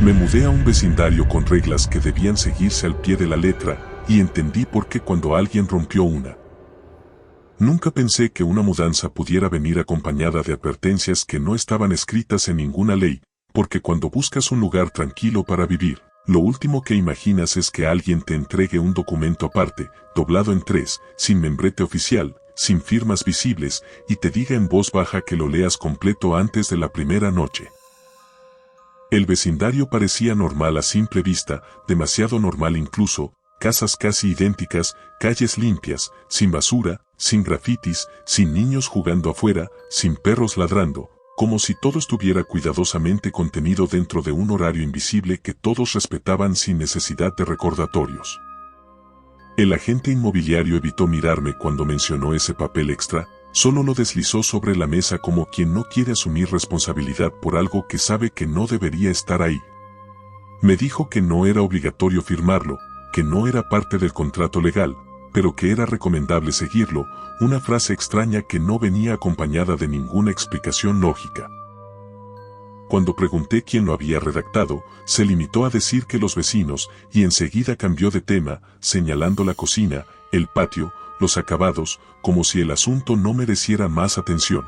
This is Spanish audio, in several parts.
Me mudé a un vecindario con reglas que debían seguirse al pie de la letra, y entendí por qué cuando alguien rompió una. Nunca pensé que una mudanza pudiera venir acompañada de advertencias que no estaban escritas en ninguna ley, porque cuando buscas un lugar tranquilo para vivir, lo último que imaginas es que alguien te entregue un documento aparte, doblado en tres, sin membrete oficial, sin firmas visibles, y te diga en voz baja que lo leas completo antes de la primera noche. El vecindario parecía normal a simple vista, demasiado normal incluso, casas casi idénticas, calles limpias, sin basura, sin grafitis, sin niños jugando afuera, sin perros ladrando, como si todo estuviera cuidadosamente contenido dentro de un horario invisible que todos respetaban sin necesidad de recordatorios. El agente inmobiliario evitó mirarme cuando mencionó ese papel extra, solo lo deslizó sobre la mesa como quien no quiere asumir responsabilidad por algo que sabe que no debería estar ahí. Me dijo que no era obligatorio firmarlo, que no era parte del contrato legal, pero que era recomendable seguirlo, una frase extraña que no venía acompañada de ninguna explicación lógica. Cuando pregunté quién lo había redactado, se limitó a decir que los vecinos, y enseguida cambió de tema, señalando la cocina, el patio, los acabados, como si el asunto no mereciera más atención.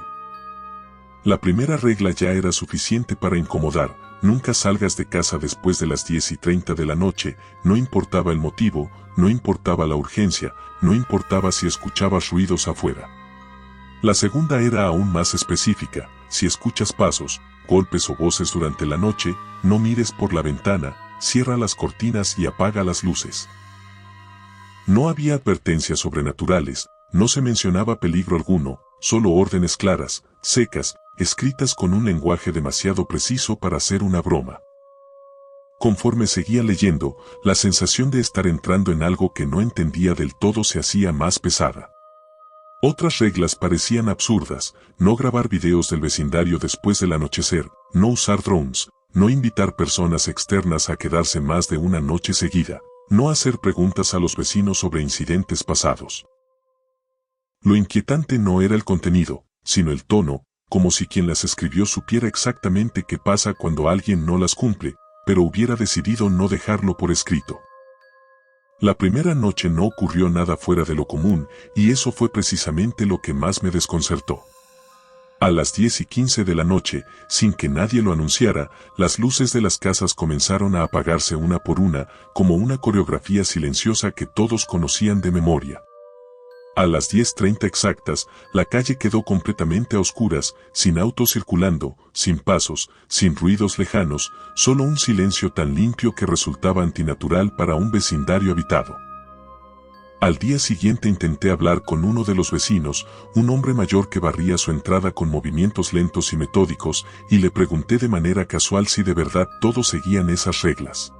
La primera regla ya era suficiente para incomodar: nunca salgas de casa después de las 10:30 de la noche, no importaba el motivo, no importaba la urgencia, no importaba si escuchabas ruidos afuera. La segunda era aún más específica: si escuchas pasos, golpes o voces durante la noche, no mires por la ventana, cierra las cortinas y apaga las luces. No había advertencias sobrenaturales, no se mencionaba peligro alguno, solo órdenes claras, secas, escritas con un lenguaje demasiado preciso para ser una broma. Conforme seguía leyendo, la sensación de estar entrando en algo que no entendía del todo se hacía más pesada. Otras reglas parecían absurdas: no grabar videos del vecindario después del anochecer, no usar drones, no invitar personas externas a quedarse más de una noche seguida, no hacer preguntas a los vecinos sobre incidentes pasados. Lo inquietante no era el contenido, sino el tono, como si quien las escribió supiera exactamente qué pasa cuando alguien no las cumple, pero hubiera decidido no dejarlo por escrito. La primera noche no ocurrió nada fuera de lo común, y eso fue precisamente lo que más me desconcertó. A las 10:15 de la noche, sin que nadie lo anunciara, las luces de las casas comenzaron a apagarse una por una, como una coreografía silenciosa que todos conocían de memoria. A las 10:30 exactas, la calle quedó completamente a oscuras, sin autos circulando, sin pasos, sin ruidos lejanos, solo un silencio tan limpio que resultaba antinatural para un vecindario habitado. Al día siguiente intenté hablar con uno de los vecinos, un hombre mayor que barría su entrada con movimientos lentos y metódicos, y le pregunté de manera casual si de verdad todos seguían esas reglas.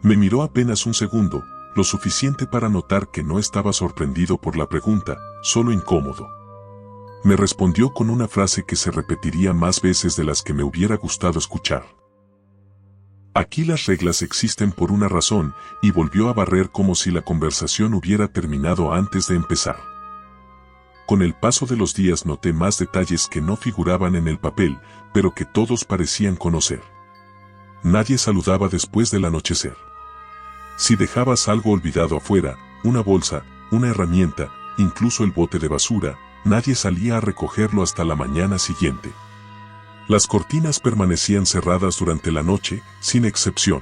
Me miró apenas un segundo, lo suficiente para notar que no estaba sorprendido por la pregunta, solo incómodo. Me respondió con una frase que se repetiría más veces de las que me hubiera gustado escuchar: aquí las reglas existen por una razón, y volvió a barrer como si la conversación hubiera terminado antes de empezar. Con el paso de los días noté más detalles que no figuraban en el papel, pero que todos parecían conocer. Nadie saludaba después del anochecer. Si dejabas algo olvidado afuera, una bolsa, una herramienta, incluso el bote de basura, nadie salía a recogerlo hasta la mañana siguiente. Las cortinas permanecían cerradas durante la noche, sin excepción.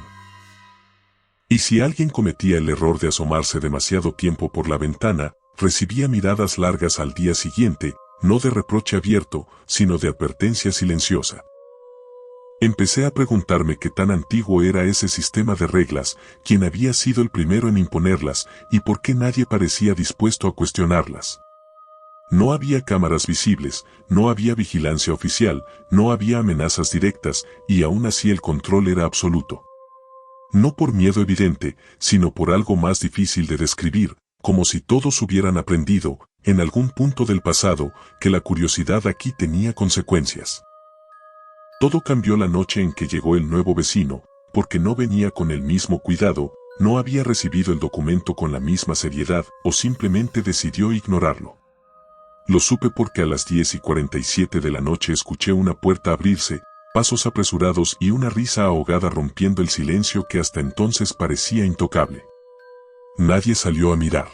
Y si alguien cometía el error de asomarse demasiado tiempo por la ventana, recibía miradas largas al día siguiente, no de reproche abierto, sino de advertencia silenciosa. Empecé a preguntarme qué tan antiguo era ese sistema de reglas, quién había sido el primero en imponerlas, y por qué nadie parecía dispuesto a cuestionarlas. No había cámaras visibles, no había vigilancia oficial, no había amenazas directas, y aún así el control era absoluto. No por miedo evidente, sino por algo más difícil de describir, como si todos hubieran aprendido, en algún punto del pasado, que la curiosidad aquí tenía consecuencias. Todo cambió la noche en que llegó el nuevo vecino, porque no venía con el mismo cuidado, no había recibido el documento con la misma seriedad, o simplemente decidió ignorarlo. Lo supe porque a las 10:47 de la noche escuché una puerta abrirse, pasos apresurados y una risa ahogada rompiendo el silencio que hasta entonces parecía intocable. Nadie salió a mirar.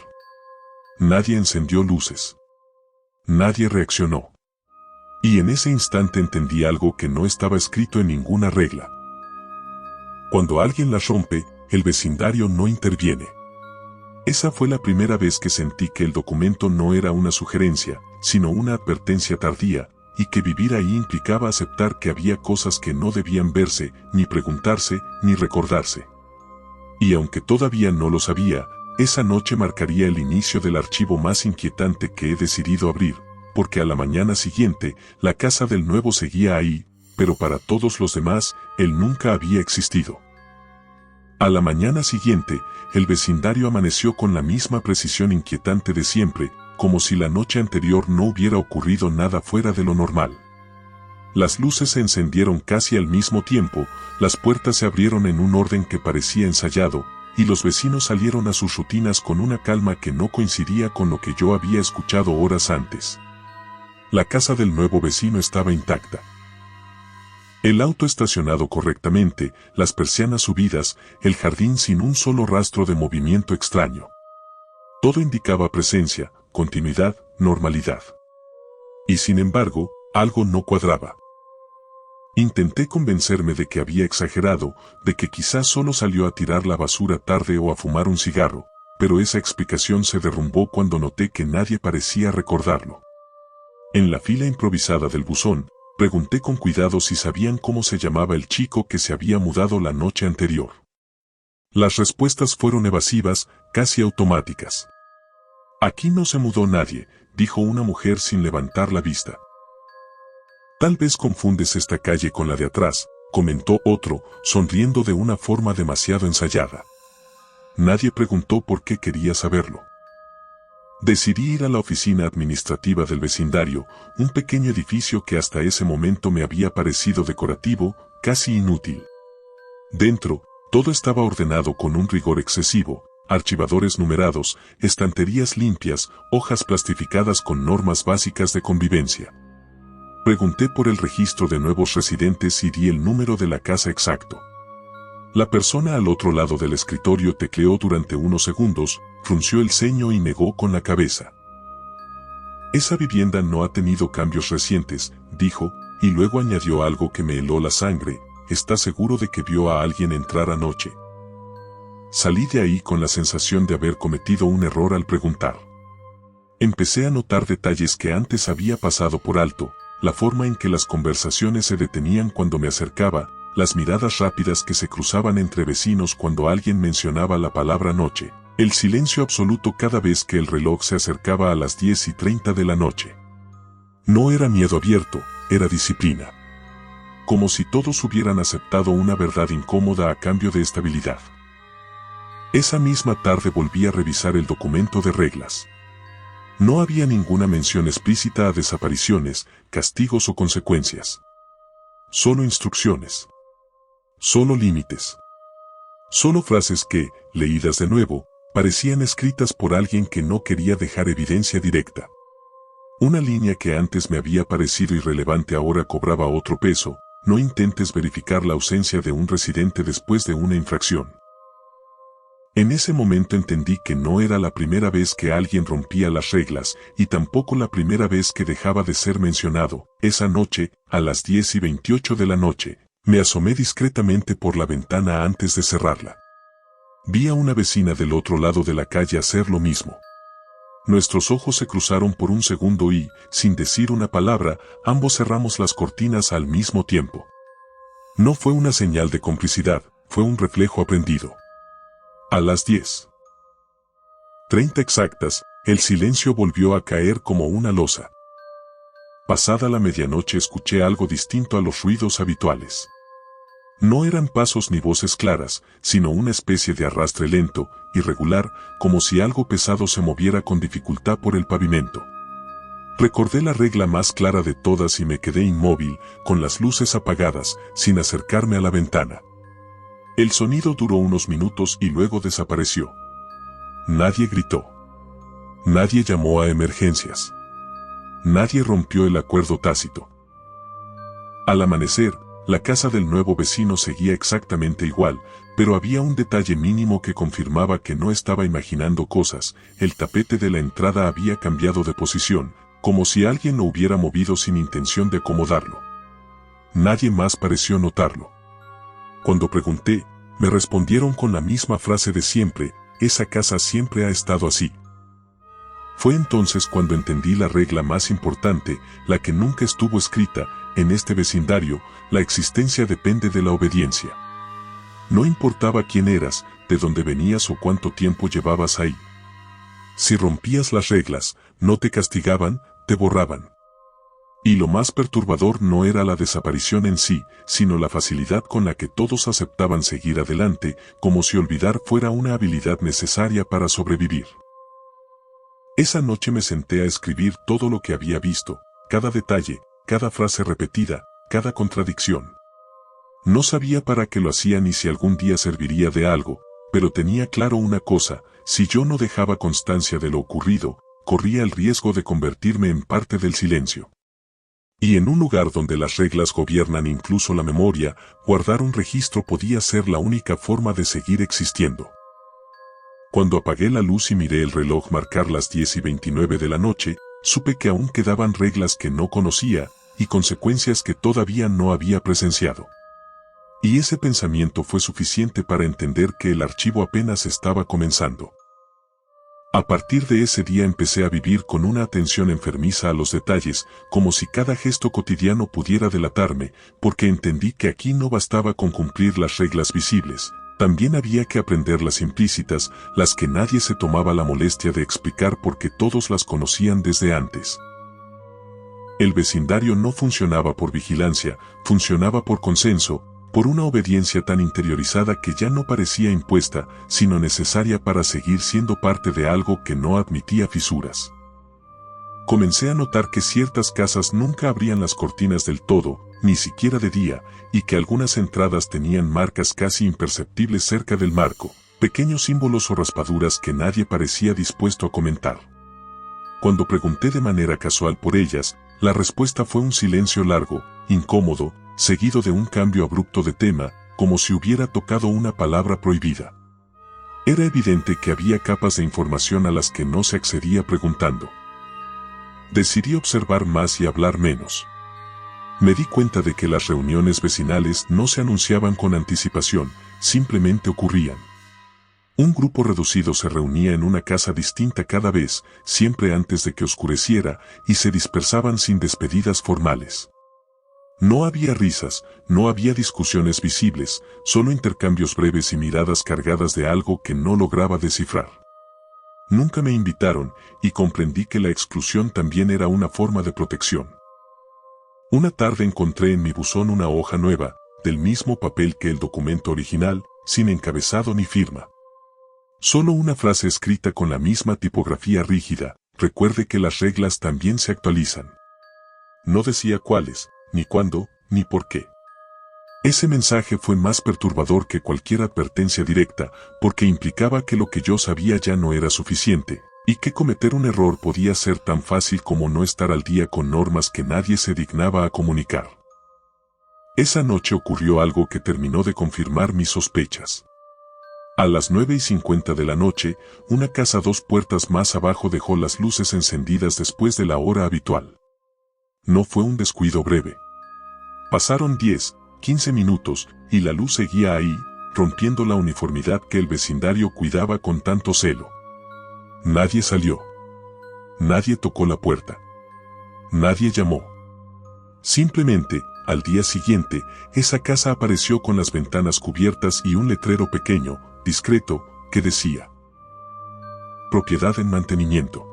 Nadie encendió luces. Nadie reaccionó. Y en ese instante entendí algo que no estaba escrito en ninguna regla. Cuando alguien las rompe, el vecindario no interviene. Esa fue la primera vez que sentí que el documento no era una sugerencia, sino una advertencia tardía, y que vivir ahí implicaba aceptar que había cosas que no debían verse, ni preguntarse, ni recordarse. Y aunque todavía no lo sabía, esa noche marcaría el inicio del archivo más inquietante que he decidido abrir, porque a la mañana siguiente, la casa del nuevo seguía ahí, pero para todos los demás, él nunca había existido. A la mañana siguiente, el vecindario amaneció con la misma precisión inquietante de siempre, como si la noche anterior no hubiera ocurrido nada fuera de lo normal. Las luces se encendieron casi al mismo tiempo, las puertas se abrieron en un orden que parecía ensayado, y los vecinos salieron a sus rutinas con una calma que no coincidía con lo que yo había escuchado horas antes. La casa del nuevo vecino estaba intacta. El auto estacionado correctamente, las persianas subidas, el jardín sin un solo rastro de movimiento extraño. Todo indicaba presencia, continuidad, normalidad. Y sin embargo, algo no cuadraba. Intenté convencerme de que había exagerado, de que quizás solo salió a tirar la basura tarde o a fumar un cigarro, pero esa explicación se derrumbó cuando noté que nadie parecía recordarlo. En la fila improvisada del buzón, pregunté con cuidado si sabían cómo se llamaba el chico que se había mudado la noche anterior. Las respuestas fueron evasivas, casi automáticas. «Aquí no se mudó nadie», dijo una mujer sin levantar la vista. «Tal vez confundes esta calle con la de atrás», comentó otro, sonriendo de una forma demasiado ensayada. Nadie preguntó por qué quería saberlo. Decidí ir a la oficina administrativa del vecindario, un pequeño edificio que hasta ese momento me había parecido decorativo, casi inútil. Dentro, todo estaba ordenado con un rigor excesivo, archivadores numerados, estanterías limpias, hojas plastificadas con normas básicas de convivencia. Pregunté por el registro de nuevos residentes y di el número de la casa exacto. La persona al otro lado del escritorio tecleó durante unos segundos, frunció el ceño y negó con la cabeza. «Esa vivienda no ha tenido cambios recientes», dijo, y luego añadió algo que me heló la sangre. «¿Está seguro de que vio a alguien entrar anoche?». Salí de ahí con la sensación de haber cometido un error al preguntar. Empecé a notar detalles que antes había pasado por alto, la forma en que las conversaciones se detenían cuando me acercaba, las miradas rápidas que se cruzaban entre vecinos cuando alguien mencionaba la palabra noche, el silencio absoluto cada vez que el reloj se acercaba a las 10:30 de la noche. No era miedo abierto, era disciplina. Como si todos hubieran aceptado una verdad incómoda a cambio de estabilidad. Esa misma tarde volví a revisar el documento de reglas. No había ninguna mención explícita a desapariciones, castigos o consecuencias. Solo instrucciones. Solo límites. Solo frases que, leídas de nuevo, parecían escritas por alguien que no quería dejar evidencia directa. Una línea que antes me había parecido irrelevante ahora cobraba otro peso: no intentes verificar la ausencia de un residente después de una infracción. En ese momento entendí que no era la primera vez que alguien rompía las reglas, y tampoco la primera vez que dejaba de ser mencionado. Esa noche, a las 10:28 de la noche, me asomé discretamente por la ventana antes de cerrarla. Vi a una vecina del otro lado de la calle hacer lo mismo. Nuestros ojos se cruzaron por un segundo y, sin decir una palabra, ambos cerramos las cortinas al mismo tiempo. No fue una señal de complicidad, fue un reflejo aprendido. A las 10:30 exactas, el silencio volvió a caer como una losa. Pasada la medianoche escuché algo distinto a los ruidos habituales. No eran pasos ni voces claras, sino una especie de arrastre lento, irregular, como si algo pesado se moviera con dificultad por el pavimento. Recordé la regla más clara de todas y me quedé inmóvil, con las luces apagadas, sin acercarme a la ventana. El sonido duró unos minutos y luego desapareció. Nadie gritó. Nadie llamó a emergencias. Nadie rompió el acuerdo tácito. Al amanecer, La casa del nuevo vecino seguía exactamente igual, pero había un detalle mínimo que confirmaba que no estaba imaginando cosas: el tapete de la entrada había cambiado de posición, como si alguien lo hubiera movido sin intención de acomodarlo. Nadie más pareció notarlo. Cuando pregunté, me respondieron con la misma frase de siempre: esa casa siempre ha estado así. Fue entonces cuando entendí la regla más importante, la que nunca estuvo escrita: en este vecindario, la existencia depende de la obediencia. No importaba quién eras, de dónde venías o cuánto tiempo llevabas ahí. Si rompías las reglas, no te castigaban, te borraban. Y lo más perturbador no era la desaparición en sí, sino la facilidad con la que todos aceptaban seguir adelante, como si olvidar fuera una habilidad necesaria para sobrevivir. Esa noche me senté a escribir todo lo que había visto, cada detalle, cada frase repetida, cada contradicción. No sabía para qué lo hacía ni si algún día serviría de algo, pero tenía claro una cosa: si yo no dejaba constancia de lo ocurrido, corría el riesgo de convertirme en parte del silencio. Y en un lugar donde las reglas gobiernan incluso la memoria, guardar un registro podía ser la única forma de seguir existiendo. Cuando apagué la luz y miré el reloj marcar las 10:29 de la noche, supe que aún quedaban reglas que no conocía, y consecuencias que todavía no había presenciado. Y ese pensamiento fue suficiente para entender que el archivo apenas estaba comenzando. A partir de ese día empecé a vivir con una atención enfermiza a los detalles, como si cada gesto cotidiano pudiera delatarme, porque entendí que aquí no bastaba con cumplir las reglas visibles, también había que aprender las implícitas, las que nadie se tomaba la molestia de explicar porque todos las conocían desde antes. El vecindario no funcionaba por vigilancia, funcionaba por consenso, por una obediencia tan interiorizada que ya no parecía impuesta, sino necesaria para seguir siendo parte de algo que no admitía fisuras. Comencé a notar que ciertas casas nunca abrían las cortinas del todo, ni siquiera de día, y que algunas entradas tenían marcas casi imperceptibles cerca del marco, pequeños símbolos o raspaduras que nadie parecía dispuesto a comentar. Cuando pregunté de manera casual por ellas, la respuesta fue un silencio largo, incómodo, seguido de un cambio abrupto de tema, como si hubiera tocado una palabra prohibida. Era evidente que había capas de información a las que no se accedía preguntando. Decidí observar más y hablar menos. Me di cuenta de que las reuniones vecinales no se anunciaban con anticipación, simplemente ocurrían. Un grupo reducido se reunía en una casa distinta cada vez, siempre antes de que oscureciera, y se dispersaban sin despedidas formales. No había risas, no había discusiones visibles, solo intercambios breves y miradas cargadas de algo que no lograba descifrar. Nunca me invitaron, y comprendí que la exclusión también era una forma de protección. Una tarde encontré en mi buzón una hoja nueva, del mismo papel que el documento original, sin encabezado ni firma. Solo una frase escrita con la misma tipografía rígida: recuerde que las reglas también se actualizan. No decía cuáles, ni cuándo, ni por qué. Ese mensaje fue más perturbador que cualquier advertencia directa, porque implicaba que lo que yo sabía ya no era suficiente, y que cometer un error podía ser tan fácil como no estar al día con normas que nadie se dignaba a comunicar. Esa noche ocurrió algo que terminó de confirmar mis sospechas. A las 9:50 de la noche, una casa 2 puertas más abajo dejó las luces encendidas después de la hora habitual. No fue un descuido breve. Pasaron 10, 15 minutos, y la luz seguía ahí, rompiendo la uniformidad que el vecindario cuidaba con tanto celo. Nadie salió. Nadie tocó la puerta. Nadie llamó. Simplemente, al día siguiente, esa casa apareció con las ventanas cubiertas y un letrero pequeño, discreto, que decía: propiedad en mantenimiento.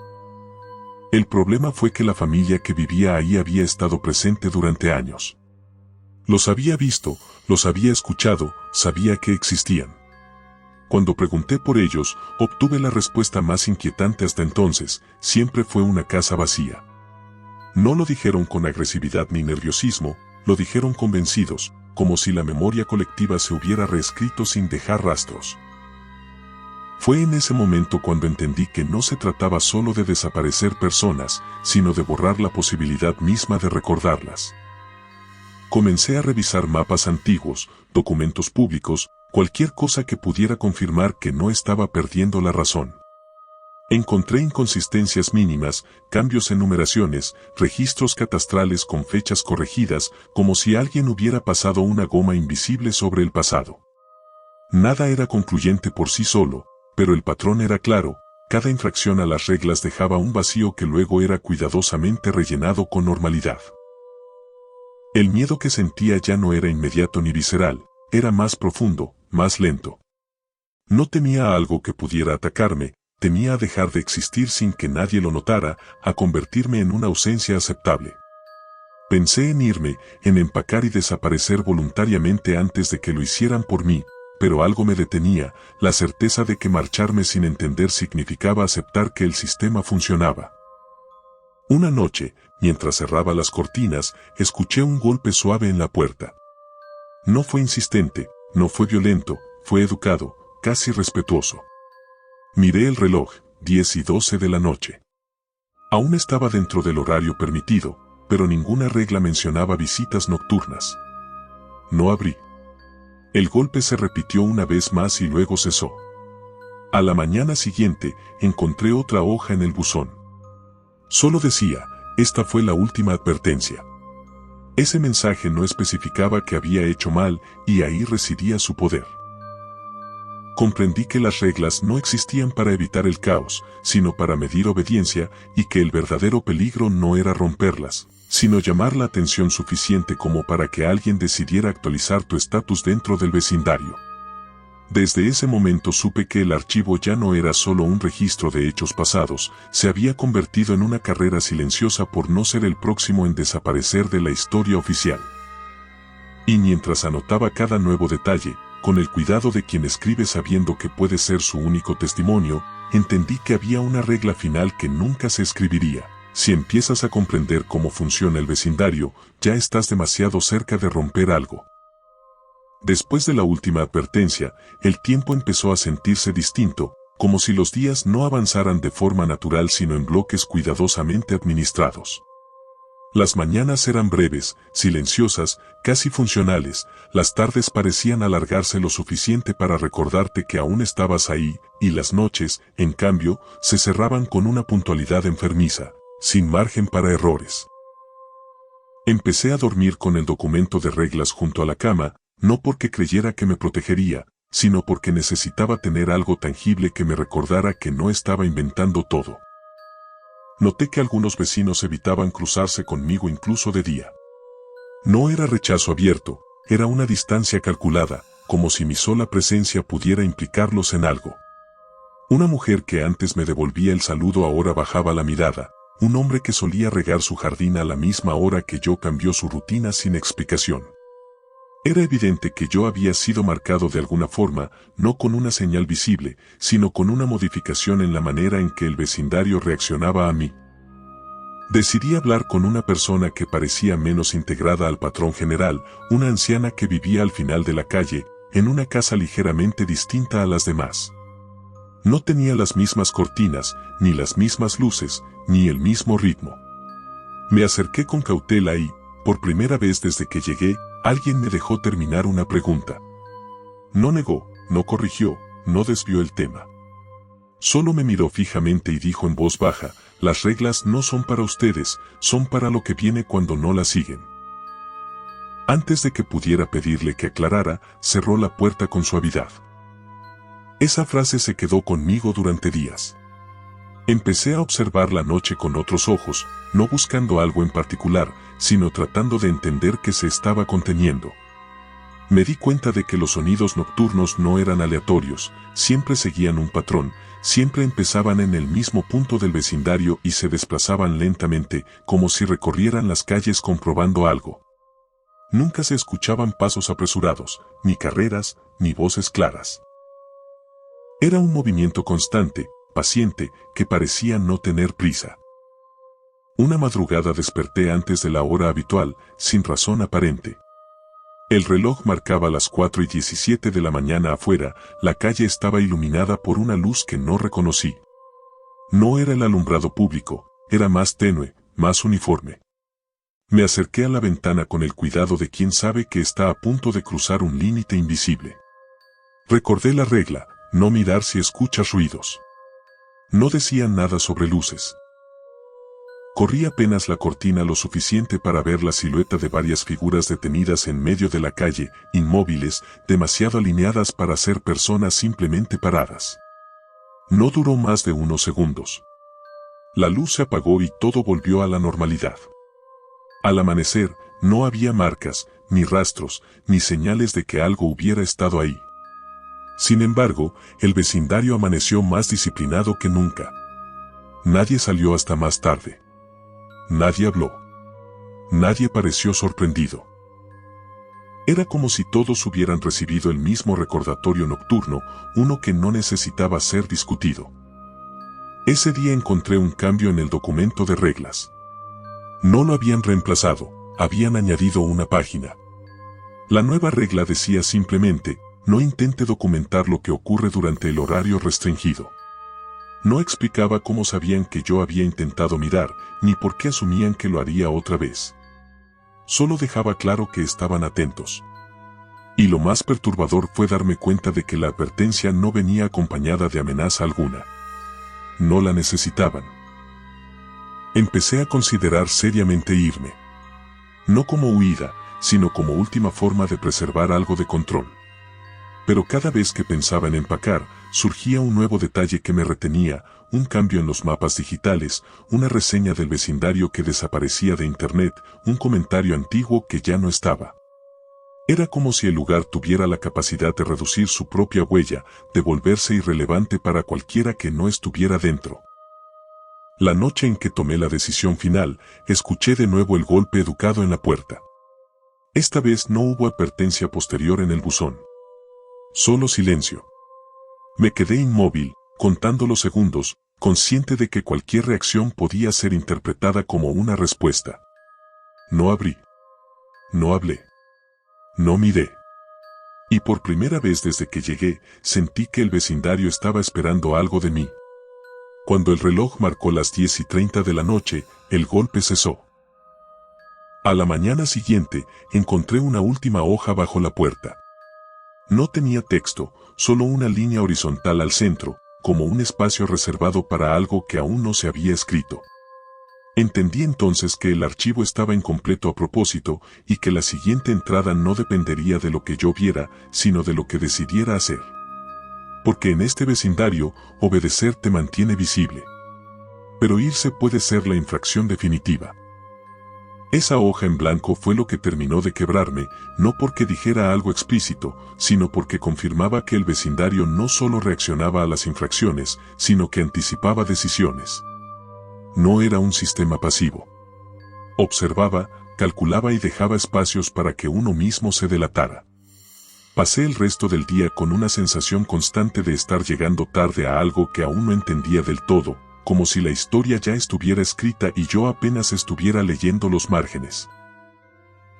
El problema fue que la familia que vivía ahí había estado presente durante años. Los había visto, los había escuchado, sabía que existían. Cuando pregunté por ellos, obtuve la respuesta más inquietante hasta entonces: siempre fue una casa vacía. No lo dijeron con agresividad ni nerviosismo, lo dijeron convencidos, como si la memoria colectiva se hubiera reescrito sin dejar rastros. Fue en ese momento cuando entendí que no se trataba solo de desaparecer personas, sino de borrar la posibilidad misma de recordarlas. Comencé a revisar mapas antiguos, documentos públicos, cualquier cosa que pudiera confirmar que no estaba perdiendo la razón. Encontré inconsistencias mínimas, cambios en numeraciones, registros catastrales con fechas corregidas, como si alguien hubiera pasado una goma invisible sobre el pasado. Nada era concluyente por sí solo, pero el patrón era claro. Cada infracción a las reglas dejaba un vacío que luego era cuidadosamente rellenado con normalidad. El miedo que sentía ya no era inmediato ni visceral, era más profundo, más lento. No temía a algo que pudiera atacarme, temía a dejar de existir sin que nadie lo notara, a convertirme en una ausencia aceptable. Pensé en irme, en empacar y desaparecer voluntariamente antes de que lo hicieran por mí, pero algo me detenía, la certeza de que marcharme sin entender significaba aceptar que el sistema funcionaba. Una noche, mientras cerraba las cortinas, escuché un golpe suave en la puerta. No fue insistente, no fue violento, fue educado, casi respetuoso. Miré el reloj, 10:12 de la noche. Aún estaba dentro del horario permitido, pero ninguna regla mencionaba visitas nocturnas. No abrí. El golpe se repitió una vez más y luego cesó. A la mañana siguiente, encontré otra hoja en el buzón. Solo decía, esta fue la última advertencia. Ese mensaje no especificaba que había hecho mal, y ahí residía su poder. Comprendí que las reglas no existían para evitar el caos, sino para medir obediencia, y que el verdadero peligro no era romperlas, sino llamar la atención suficiente como para que alguien decidiera actualizar tu estatus dentro del vecindario. Desde ese momento supe que el archivo ya no era solo un registro de hechos pasados, se había convertido en una carrera silenciosa por no ser el próximo en desaparecer de la historia oficial. Y mientras anotaba cada nuevo detalle, con el cuidado de quien escribe sabiendo que puede ser su único testimonio, entendí que había una regla final que nunca se escribiría. Si empiezas a comprender cómo funciona el vecindario, ya estás demasiado cerca de romper algo. Después de la última advertencia, el tiempo empezó a sentirse distinto, como si los días no avanzaran de forma natural sino en bloques cuidadosamente administrados. Las mañanas eran breves, silenciosas, casi funcionales, las tardes parecían alargarse lo suficiente para recordarte que aún estabas ahí, y las noches, en cambio, se cerraban con una puntualidad enfermiza, sin margen para errores. Empecé a dormir con el documento de reglas junto a la cama, no porque creyera que me protegería, sino porque necesitaba tener algo tangible que me recordara que no estaba inventando todo. Noté que algunos vecinos evitaban cruzarse conmigo incluso de día. No era rechazo abierto, era una distancia calculada, como si mi sola presencia pudiera implicarlos en algo. Una mujer que antes me devolvía el saludo ahora bajaba la mirada, un hombre que solía regar su jardín a la misma hora que yo cambió su rutina sin explicación. Era evidente que yo había sido marcado de alguna forma, no con una señal visible, sino con una modificación en la manera en que el vecindario reaccionaba a mí. Decidí hablar con una persona que parecía menos integrada al patrón general, una anciana que vivía al final de la calle, en una casa ligeramente distinta a las demás. No tenía las mismas cortinas, ni las mismas luces, ni el mismo ritmo. Me acerqué con cautela y, por primera vez desde que llegué, alguien me dejó terminar una pregunta. No negó, no corrigió, no desvió el tema. Solo me miró fijamente y dijo en voz baja, las reglas no son para ustedes, son para lo que viene cuando no las siguen. Antes de que pudiera pedirle que aclarara, cerró la puerta con suavidad. Esa frase se quedó conmigo durante días. Empecé a observar la noche con otros ojos, no buscando algo en particular, sino tratando de entender qué se estaba conteniendo. Me di cuenta de que los sonidos nocturnos no eran aleatorios, siempre seguían un patrón, siempre empezaban en el mismo punto del vecindario y se desplazaban lentamente, como si recorrieran las calles comprobando algo. Nunca se escuchaban pasos apresurados, ni carreras, ni voces claras. Era un movimiento constante, paciente, que parecía no tener prisa. Una madrugada desperté antes de la hora habitual, sin razón aparente. El reloj marcaba las 4:17 de la mañana afuera, la calle estaba iluminada por una luz que no reconocí. No era el alumbrado público, era más tenue, más uniforme. Me acerqué a la ventana con el cuidado de quien sabe que está a punto de cruzar un límite invisible. Recordé la regla, no mirar si escuchas ruidos. No decían nada sobre luces. Corrí apenas la cortina lo suficiente para ver la silueta de varias figuras detenidas en medio de la calle, inmóviles, demasiado alineadas para ser personas simplemente paradas. No duró más de unos segundos. La luz se apagó y todo volvió a la normalidad. Al amanecer, no había marcas, ni rastros, ni señales de que algo hubiera estado ahí. Sin embargo, el vecindario amaneció más disciplinado que nunca. Nadie salió hasta más tarde. Nadie habló. Nadie pareció sorprendido. Era como si todos hubieran recibido el mismo recordatorio nocturno, uno que no necesitaba ser discutido. Ese día encontré un cambio en el documento de reglas. No lo habían reemplazado, habían añadido una página. La nueva regla decía simplemente, no intente documentar lo que ocurre durante el horario restringido. No explicaba cómo sabían que yo había intentado mirar, ni por qué asumían que lo haría otra vez. Solo dejaba claro que estaban atentos. Y lo más perturbador fue darme cuenta de que la advertencia no venía acompañada de amenaza alguna. No la necesitaban. Empecé a considerar seriamente irme. No como huida, sino como última forma de preservar algo de control. Pero cada vez que pensaba en empacar, surgía un nuevo detalle que me retenía, un cambio en los mapas digitales, una reseña del vecindario que desaparecía de internet, un comentario antiguo que ya no estaba. Era como si el lugar tuviera la capacidad de reducir su propia huella, de volverse irrelevante para cualquiera que no estuviera dentro. La noche en que tomé la decisión final, escuché de nuevo el golpe educado en la puerta. Esta vez no hubo advertencia posterior en el buzón. Solo silencio. Me quedé inmóvil, contando los segundos, consciente de que cualquier reacción podía ser interpretada como una respuesta. No abrí. No hablé. No miré. Y por primera vez desde que llegué, sentí que el vecindario estaba esperando algo de mí. Cuando el reloj marcó las 10:30 de la noche, el golpe cesó. A la mañana siguiente, encontré una última hoja bajo la puerta. No tenía texto, solo una línea horizontal al centro, como un espacio reservado para algo que aún no se había escrito. Entendí entonces que el archivo estaba incompleto a propósito y que la siguiente entrada no dependería de lo que yo viera, sino de lo que decidiera hacer. Porque en este vecindario, obedecer te mantiene visible. Pero irse puede ser la infracción definitiva. Esa hoja en blanco fue lo que terminó de quebrarme, no porque dijera algo explícito, sino porque confirmaba que el vecindario no solo reaccionaba a las infracciones, sino que anticipaba decisiones. No era un sistema pasivo. Observaba, calculaba y dejaba espacios para que uno mismo se delatara. Pasé el resto del día con una sensación constante de estar llegando tarde a algo que aún no entendía del todo, como si la historia ya estuviera escrita y yo apenas estuviera leyendo los márgenes.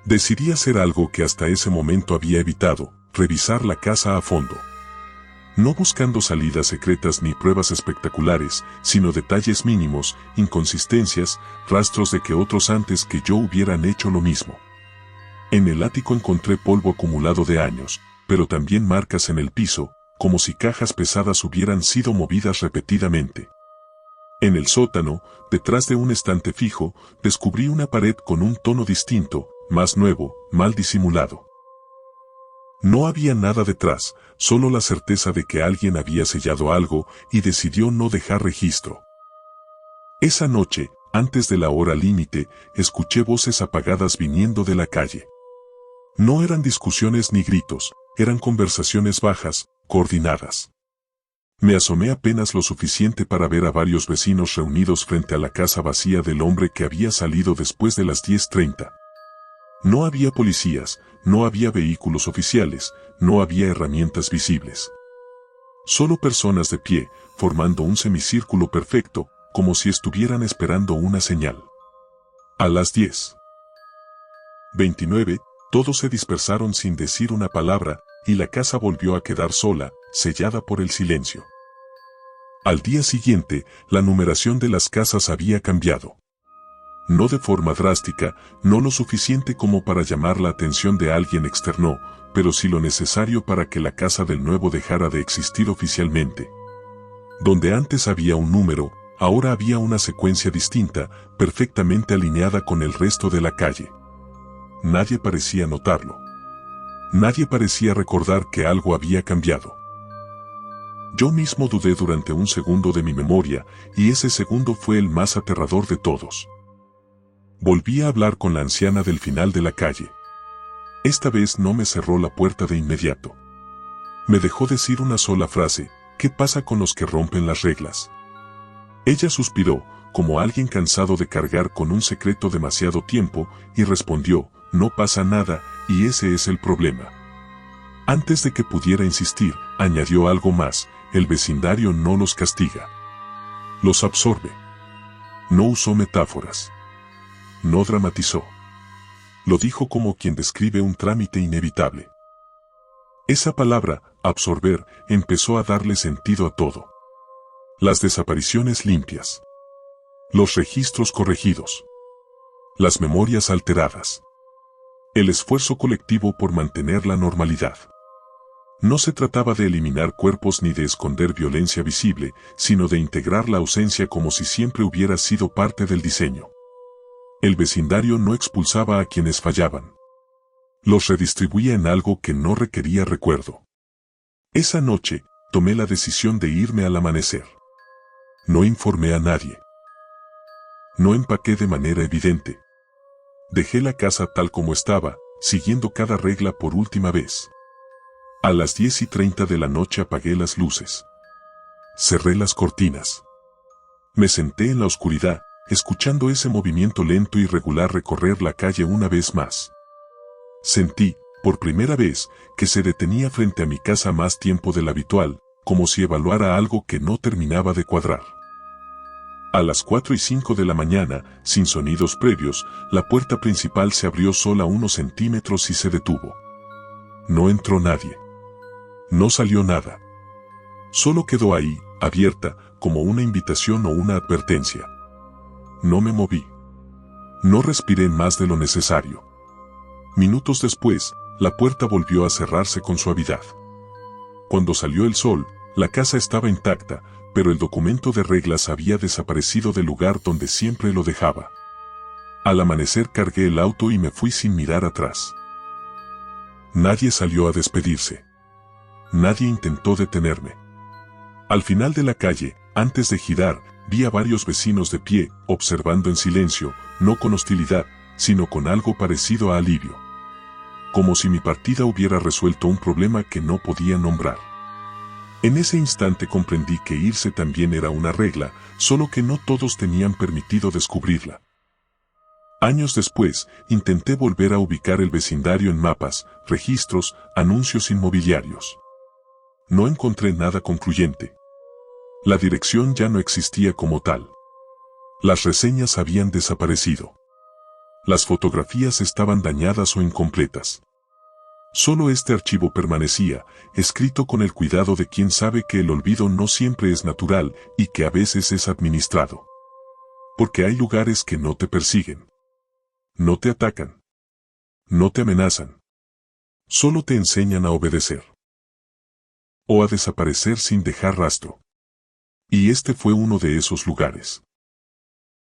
Decidí hacer algo que hasta ese momento había evitado, revisar la casa a fondo. No buscando salidas secretas ni pruebas espectaculares, sino detalles mínimos, inconsistencias, rastros de que otros antes que yo hubieran hecho lo mismo. En el ático encontré polvo acumulado de años, pero también marcas en el piso, como si cajas pesadas hubieran sido movidas repetidamente. En el sótano, detrás de un estante fijo, descubrí una pared con un tono distinto, más nuevo, mal disimulado. No había nada detrás, solo la certeza de que alguien había sellado algo y decidió no dejar registro. Esa noche, antes de la hora límite, escuché voces apagadas viniendo de la calle. No eran discusiones ni gritos, eran conversaciones bajas, coordinadas. Me asomé apenas lo suficiente para ver a varios vecinos reunidos frente a la casa vacía del hombre que había salido después de las 10:30. No había policías, no había vehículos oficiales, no había herramientas visibles. Solo personas de pie, formando un semicírculo perfecto, como si estuvieran esperando una señal. A las 10:29, todos se dispersaron sin decir una palabra, y la casa volvió a quedar sola, sellada por el silencio. Al día siguiente, la numeración de las casas había cambiado. No de forma drástica, no lo suficiente como para llamar la atención de alguien externo, pero sí lo necesario para que la casa del nuevo dejara de existir oficialmente. Donde antes había un número, ahora había una secuencia distinta, perfectamente alineada con el resto de la calle. Nadie parecía notarlo. Nadie parecía recordar que algo había cambiado. Yo mismo dudé durante un segundo de mi memoria, y ese segundo fue el más aterrador de todos. Volví a hablar con la anciana del final de la calle. Esta vez no me cerró la puerta de inmediato. Me dejó decir una sola frase: ¿qué pasa con los que rompen las reglas? Ella suspiró, como alguien cansado de cargar con un secreto demasiado tiempo, y respondió: no pasa nada, y ese es el problema. Antes de que pudiera insistir, añadió algo más: el vecindario no los castiga. Los absorbe. No usó metáforas. No dramatizó. Lo dijo como quien describe un trámite inevitable. Esa palabra, absorber, empezó a darle sentido a todo. Las desapariciones limpias. Los registros corregidos. Las memorias alteradas. El esfuerzo colectivo por mantener la normalidad. No se trataba de eliminar cuerpos ni de esconder violencia visible, sino de integrar la ausencia como si siempre hubiera sido parte del diseño. El vecindario no expulsaba a quienes fallaban. Los redistribuía en algo que no requería recuerdo. Esa noche, tomé la decisión de irme al amanecer. No informé a nadie. No empaqué de manera evidente. Dejé la casa tal como estaba, siguiendo cada regla por última vez. A las 10:30 de la noche apagué las luces. Cerré las cortinas. Me senté en la oscuridad, escuchando ese movimiento lento y regular recorrer la calle una vez más. Sentí, por primera vez, que se detenía frente a mi casa más tiempo del habitual, como si evaluara algo que no terminaba de cuadrar. A las 4:05 de la mañana, sin sonidos previos, la puerta principal se abrió sola unos centímetros y se detuvo. No entró nadie. No salió nada. Solo quedó ahí, abierta, como una invitación o una advertencia. No me moví. No respiré más de lo necesario. Minutos después, la puerta volvió a cerrarse con suavidad. Cuando salió el sol, la casa estaba intacta, pero el documento de reglas había desaparecido del lugar donde siempre lo dejaba. Al amanecer cargué el auto y me fui sin mirar atrás. Nadie salió a despedirse. Nadie intentó detenerme. Al final de la calle, antes de girar, vi a varios vecinos de pie, observando en silencio, no con hostilidad, sino con algo parecido a alivio. Como si mi partida hubiera resuelto un problema que no podía nombrar. En ese instante comprendí que irse también era una regla, solo que no todos tenían permitido descubrirla. Años después, intenté volver a ubicar el vecindario en mapas, registros, anuncios inmobiliarios. No encontré nada concluyente. La dirección ya no existía como tal. Las reseñas habían desaparecido. Las fotografías estaban dañadas o incompletas. Solo este archivo permanecía, escrito con el cuidado de quien sabe que el olvido no siempre es natural y que a veces es administrado. Porque hay lugares que no te persiguen. No te atacan. No te amenazan. Solo te enseñan a obedecer. O a desaparecer sin dejar rastro. Y este fue uno de esos lugares.